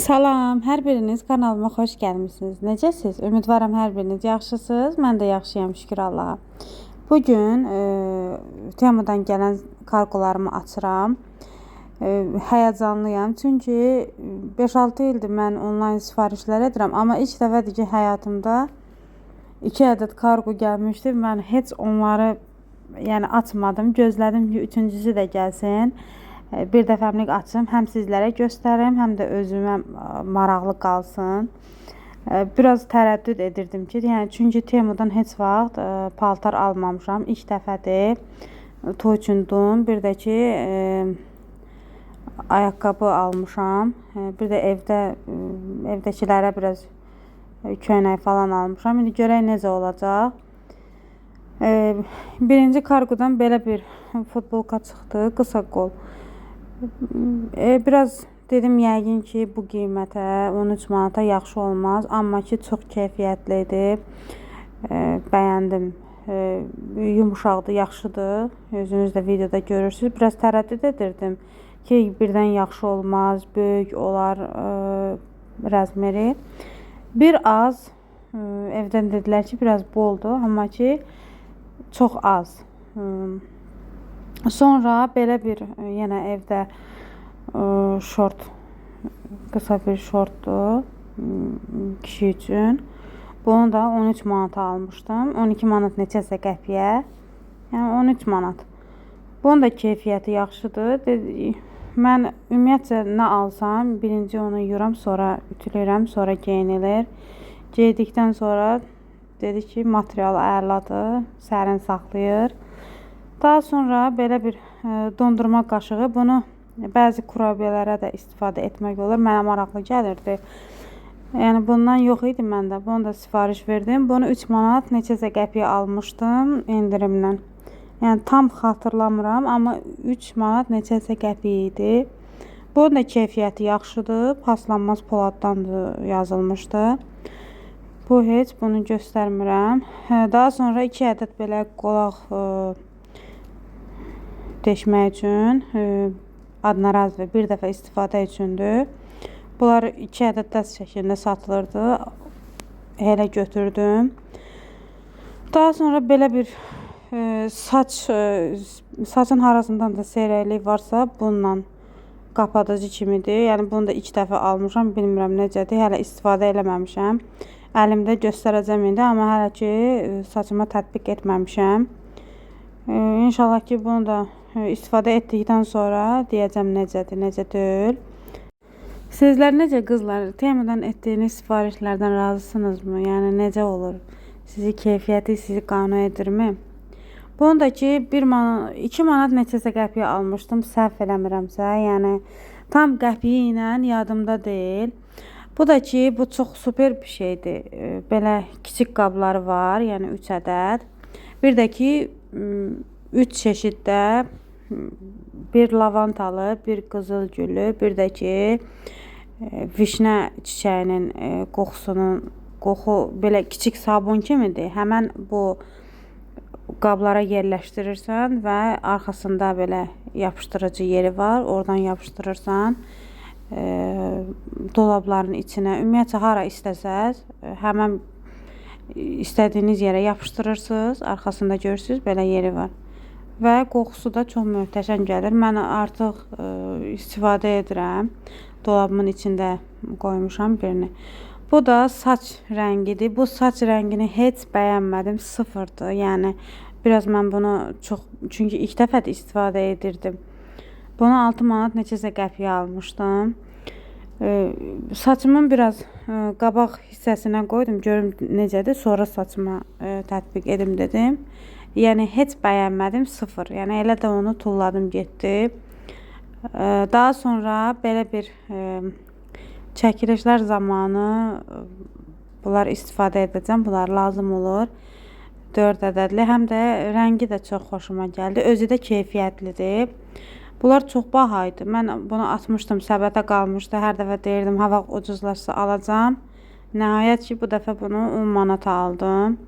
Salam, hər biriniz kanalıma xoş gəlmisiniz. Necəsiz? Ümidvaram hər biriniz yaxşısınız. Mən də yaxşıyam, şükür Allaha. Bugün Temudan gələn kargolarımı açıram. Həyəcanlıyam, çünki 5-6 ildir mən onlayn sifarişlər edirəm, amma ilk dəfədir ki, həyatımda 2 ədəd kargo gəlmişdi. Mən heç onları açmadım. Gözlədim ki, üçüncüsü də gəlsin. Bir dəfəmlik açım, həm sizlərə göstərim, həm də özümə maraqlı qalsın. Biraz tərəddüd edirdim ki, çünki Temudan heç vaxt paltar almamışam. İlk dəfədir toyçundum. Bir də ki, ayaqqabı almışam. Bir də evdəkilərə biraz köynək falan almışam. İndi görək necə olacaq. Birinci kargodan belə bir futbolka çıxdı, qısa qol. Biraz dedim yəqin ki, bu qiymətə 13 manata yaxşı olmaz, amma ki, çox keyfiyyətlidir. Bəyəndim. Yumuşaqdır, yaxşıdır. Özünüz də videoda görürsünüz. Biraz tərəddüd edirdim ki, birdən yaxşı olmaz, böyük olar rəzmeri. Bir az evdən dedilər ki, biraz boldur, amma ki, çox az. Sonra belə bir yenə evdə şort, qısa bir şortdur kişi üçün. Bunu da 13 manata almışdım. 12 manat neçəsə qəpiyə. Yəni 13 manat. Bunun da keyfiyyəti yaxşıdır. Mən ümumiyyətcə nə alsam, birinci onu yuyuram, sonra ütülürəm, sonra geyinilir. Geydikdən sonra dedi ki, material əladır, sərin saxlayır. Daha sonra belə bir dondurma qaşığı, bunu bəzi kurabiyələrə də istifadə etmək olur. Mənə maraqlı gəlirdi. Yəni bundan yox idi məndə. Bunu da sifariş verdim. Bunu 3 manat neçəsə qəpiyə almışdım endirimlə. Yəni tam xatırlamıram, amma 3 manat neçəsə qəpiyə idi. Bunun da keyfiyyəti yaxşıdır. Paslanmaz poladdandır yazılmışdı. Bu heç bunu göstərmirəm. Daha sonra 2 ədəd belə qolaq deşmək üçün, adnaraz və bir dəfə istifadə üçündür. Bunlar 2 ədəd dəst şəklində satılırdı. Elə götürdüm. Daha sonra belə bir saçın harasından da seyrəklik varsa bununla qapadıcı kimidir. Yəni bunu da 2 dəfə almışam. Bilmirəm necədir. Hələ istifadə eləməmişəm. Əlimdə göstərəcəm indi, amma hələ ki saçıma tətbiq etməmişəm. İnşallah ki bunu da istifadə etdikdən sonra deyəcəm necədir, necə deyil. Sizlər necə qızlar? Temudan etdiyiniz sifarişlərdən razısınızmı? Yəni necə olur? Sizi keyfiyyəti sizi qane edirmi? Bunu da ki 2 manat neçəsə qəpiyə almışdım, səhv eləmirəmsə. Yəni tam qəpiyi ilə yadımda deyil. Bu da ki, bu çox super bir şeydir. Belə kiçik qabları var, yəni 3 ədəd. Bir də ki 3 çeşiddə, bir lavantalı, bir qızıl gülü, bir də ki vişnə çiçəyinin qoxu belə kiçik sabun kimidir. Həmən bu qablara yerləşdirirsən və arxasında belə yapışdırıcı yeri var. Oradan yapışdırırsan dolabların içinə, ümumiyyətcə hara istəsəz, həmən istədiyiniz yerə yapışdırırsınız. Arxasında görürsünüz, belə yeri var. Və qoxusu da çox möhtəşəm gəlir. Mən artıq istifadə edirəm. Dolabımın içində qoymuşam birini. Bu da saç rəngidir. Bu saç rəngini heç bəyənmədim, sıfırdır. Yəni biraz mən bunu çünki ilk dəfə də istifadə edirdim. Bunu 6 manat neçəsə qəpiyə almışdım. Saçımın biraz qabaq hissəsinə qoydum, görüm necədir. Sonra saçıma tətbiq edim dedim. Yəni heç bəyənmədim, sıfır. Yəni elə də onu tulladım getdi. Daha sonra belə bir çəkilişlər zamanı bunlar istifadə edəcəm. Bunlar lazım olur. 4 ədədli. Həm də rəngi də çox xoşuma gəldi. Özü də keyfiyyətlidir. Bunlar çox baha idi. Mən bunu atmışdım, səbətə qalmışdı. Hər dəfə deyirdim, hava ucuzlaşsa alacağım. Nəhayət ki, bu dəfə bunu 10 manata aldım.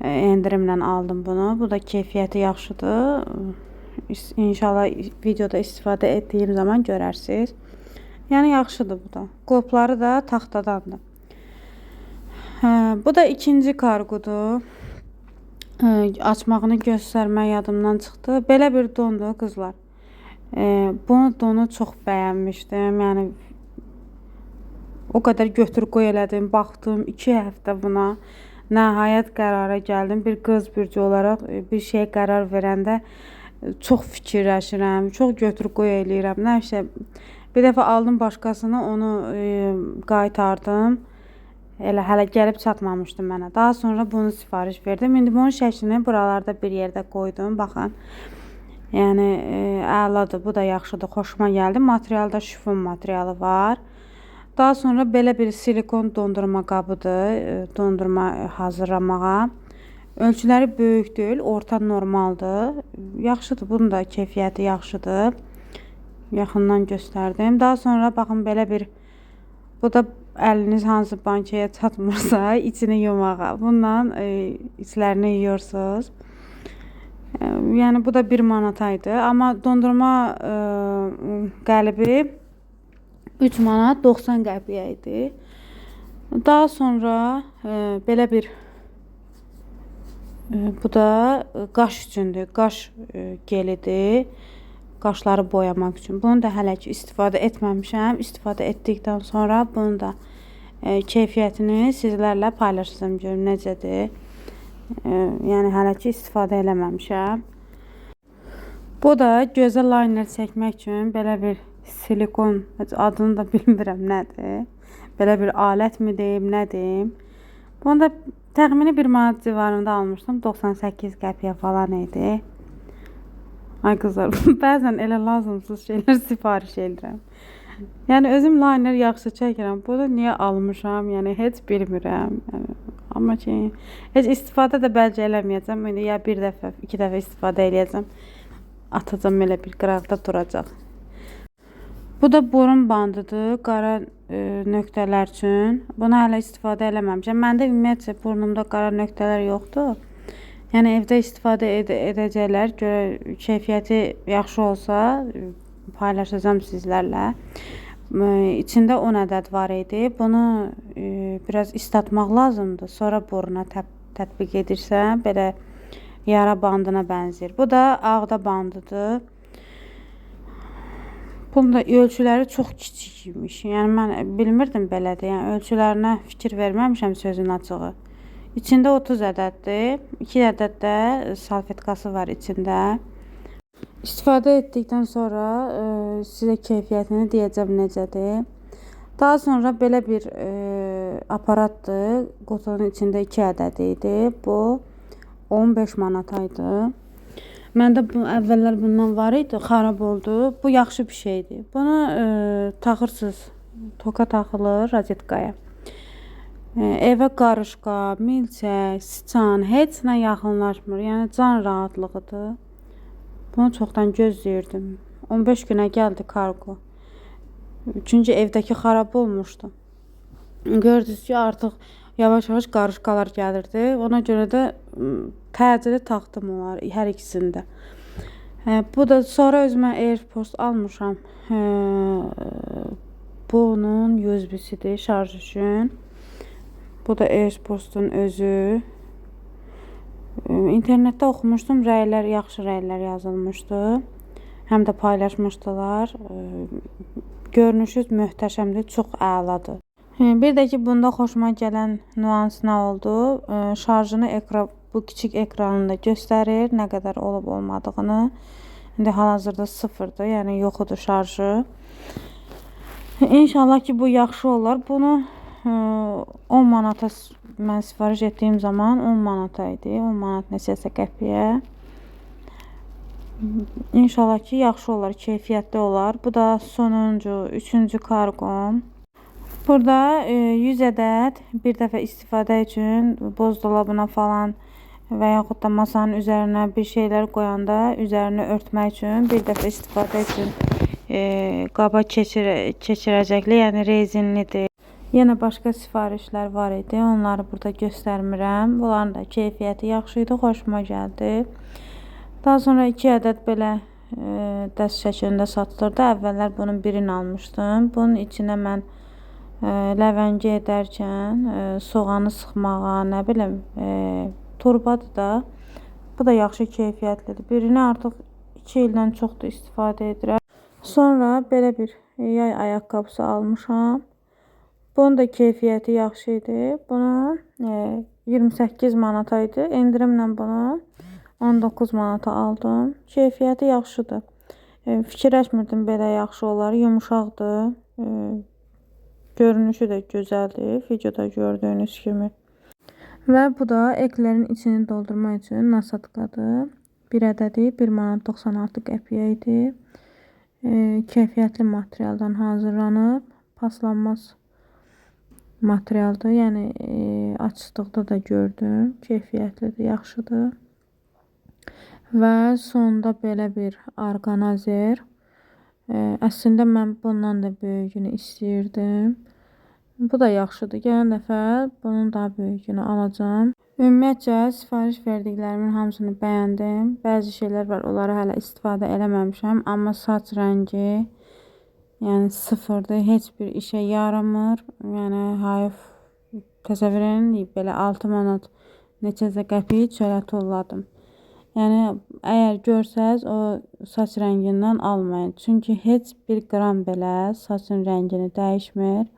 Endirimlə aldım bunu. Bu da keyfiyyəti yaxşıdır. İnşallah videoda istifadə etdiyim zaman görərsiniz. Yəni yaxşıdır bu da. Qopları da taxtadandır. Bu da ikinci kargodur. Açmağını göstərmək yadımdan çıxdı. Belə bir dondur qızlar. Bunu donu çox bəyənmişdim. Yəni o qədər götür qoy elədim, baxdım 2 həftə buna. Nəhayət qərara gəldim. Bir qız bürcü olaraq bir şey qərar verəndə çox fikirləşirəm, çox götür qoy eləyirəm. Nə şey. Bir dəfə aldım başqasını, onu qaytardım. Elə hələ gəlib çatmamışdı mənə. Daha sonra bunu sifariş verdim. İndi bunun şəklini buralarda bir yerdə qoydum. Baxın. Yəni əladır. Bu da yaxşıdır. Xoşuma gəldi. Materialda şifon materialı var. Daha sonra belə bir silikon dondurma qabıdır. Dondurma hazırlamağa. Ölçüləri böyük deyil, orta normaldır. Yaxşıdır. Bunun da keyfiyyəti yaxşıdır. Yaxından göstərdim. Daha sonra baxın belə bir, bu da əliniz hansı bankaya çatmırsa içini yumağa. Bundan içlərini yiyorsunuz. Yəni bu da 1 manataydı. Amma dondurma qəlibi 3 manat 90 qəpiyə idi. Daha sonra belə bir, bu da qaş üçündür. Qaş gelidir. Qaşları boyamaq üçün. Bunu da hələ ki istifadə etməmişəm. İstifadə etdikdən sonra bunu da keyfiyyətini sizlərlə paylaşacağım. Görüm necədir. Yəni hələ ki istifadə eləməmişəm. Bu da gözə liner çəkmək üçün belə bir silikon, adını da bilmirəm nədir. Belə bir alət mi deyim, nə deyim. Bunu da təxmini 1 manat civarında almışdım. 98 qəpiyə falan idi. Ay qızlar, bəzən elə lazımsız şeylər sifariş edirəm. Yəni özüm liner yaxşı çəkirəm. Bunu niyə almışam? Yəni heç bilmirəm. Amma ki heç istifadə də bəlkə eləməyəcəm. İndi ya bir dəfə, 2 dəfə istifadə eləyəcəm. Atacağım elə bir qıraqda duracaq. Bu da burun bandıdır, qara nöqtələr üçün. Bunu hələ istifadə eləməmişəm. Məndə ümumiyyətcə burnumda qara nöqtələr yoxdur. Yəni evdə istifadə edəcəklər. Görə keyfiyyəti yaxşı olsa paylaşacağım sizlərlə. İçində 10 ədəd var idi. Bunu biraz islatmaq lazımdır. Sonra buruna tətbiq edirsən, belə yara bandına bənzər. Bu da ağda bandıdır. Bunun da ölçüləri çox kiçik imiş. Yəni mən bilmirdim belədir. Yəni ölçülərinə fikir verməmişəm sözün açığı. İçində 30 ədəddir. 2 ədəd də salfetkası var içində. İstifadə etdikdən sonra sizə keyfiyyətini deyəcəm necədir. Daha sonra belə bir aparatdır. Qutunun içində 2 ədəd idi. Bu 15 manataydı. Məndə bu əvvəllər bundan var idi, xarab oldu. Bu yaxşı bir şeydir. Bunu taxırsınız. Toka taxılır rozetkaya. Evə qarışqa, milçək, siçan heç nə yaxınlaşmır. Yəni can rahatlığıdır. Bunu çoxdan gözləyirdim. 15 günə gəldi kargo. Çünki evdəki xarab olmuşdu. Gördünüz ki artıq yavaş-yavaş qarışqalar gəlirdi. Ona görə də təcili taxdım onlar hər ikisində. Bu da sonra özümə AirPods almışam. Bunun USB-sidir şarj üçün. Bu da AirPods-un özü. İnternetdə oxumuşdum, rəylər, yaxşı rəylər yazılmışdı. Həm də paylaşmışdılar. Görünüşü möhtəşəmdir, çox əladır. Bir də ki, bunda xoşuma gələn nüans nə oldu? Şarjını bu kiçik ekranında göstərir, nə qədər olub olmadığını. İndi hal-hazırda 0-dır, yəni yoxudur şarjı. İnşallah ki, bu yaxşı olar. Bunu 10 manata mən sifariş etdiyim zaman 10 manata idi. 10 manat neçəsə qəpiyə. İnşallah ki, yaxşı olar, keyfiyyətli olar. Bu da sonuncu, 3-cü karqom. Burada 100 ədəd bir dəfə istifadə üçün bozdolabına falan və yaxud da masanın üzərinə bir şeylər qoyanda üzərini örtmək üçün bir dəfə istifadə üçün qaba keçirəcəkli, yəni rezinlidir. Yenə başqa sifarişlər var idi. Onları burada göstərmirəm. Bunların da keyfiyyəti yaxşı idi, xoşuma gəldi. Daha sonra 2 ədəd belə dəst şəklində satılırdı. Əvvəllər bunun birini almışdım. Bunun içinə mən ləvəngi edərkən soğanı sıxmağa, nə bilim, torbadır da. Bu da yaxşı keyfiyyətlidir. Birini artıq 2 ildən çoxdur istifadə edirəm. Sonra belə bir yay ayaqqabısı almışam. Bunun da keyfiyyəti yaxşı idi. Bunu 28 manata idi. Endirimlə bunu 19 manata aldım. Keyfiyyəti yaxşıdır. Fikirləşmirdim belə yaxşı olar. Yumuşaqdır. Görünüşü də gözəldir. Videoda gördüyünüz kimi. Və bu da eklerin içini doldurmaq üçün nasatkadır. Bir ədədi 1 manat 96 qəpiyə idi. Keyfiyyətli materialdan hazırlanıb. Paslanmaz materialdır. Yəni açdıqda da gördüm. Keyfiyyətlidir, yaxşıdır. Və sonda belə bir orqanazer. Əslində mən bundan da böyüyünü istəyirdim. Bu da yaxşıdır. Gələn dəfə bunun daha böyüyünü alacağım. Ümumiyyətcə sifariş verdiklərimin hamısını bəyəndim. Bəzi şeylər var, onları hələ istifadə eləməmişəm. Amma saç rəngi yəni sıfırdır. Heç bir işə yaramır. Yəni hayf təsəvvür edin, belə 6 manat neçəsə qəpik çölə tulladım. Yəni əgər görsəz o saç rəngindən almayın. Çünki heç bir qram belə saçın rəngini dəyişmir.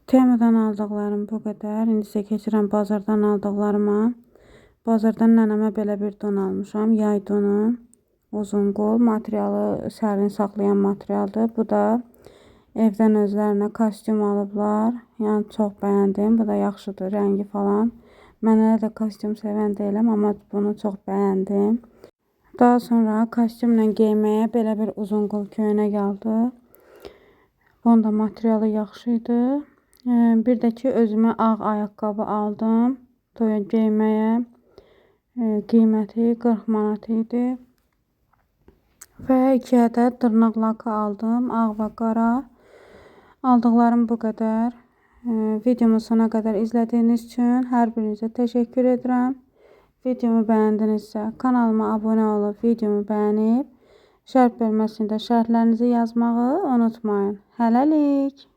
Temadan aldıqlarım bu qədər. İndi isə keçirəm bazardan aldıqlarıma. Bazardan nənəmə belə bir don almışam. Yay donu. Uzun qol. Materialı sərin saxlayan materialdır. Bu da evdən özlərinə kostyum alıblar. Yəni çox bəyəndim. Bu da yaxşıdır. Rəngi falan. Mən hələ də kostyum sevən deyiləm. Amma bunu çox bəyəndim. Daha sonra kostyumla geyməyə belə bir uzun qol köynək gəldi. Bunun da materialı yaxşı idi. Bir də ki özümə ağ ayaqqabı aldım. Toya geyməyə. Qiyməti 40 manat idi. Və 2 ədəd dırnaq lakı aldım. Ağ və qara. Aldıqlarım bu qədər. Videomu sona qədər izlədiyiniz üçün hər birinizə təşəkkür edirəm. Videomu bəyəndinizsə kanalıma abunə olub, videomu bəyənib, şərh bölməsində şərhlərinizi yazmağı unutmayın. Hələlik.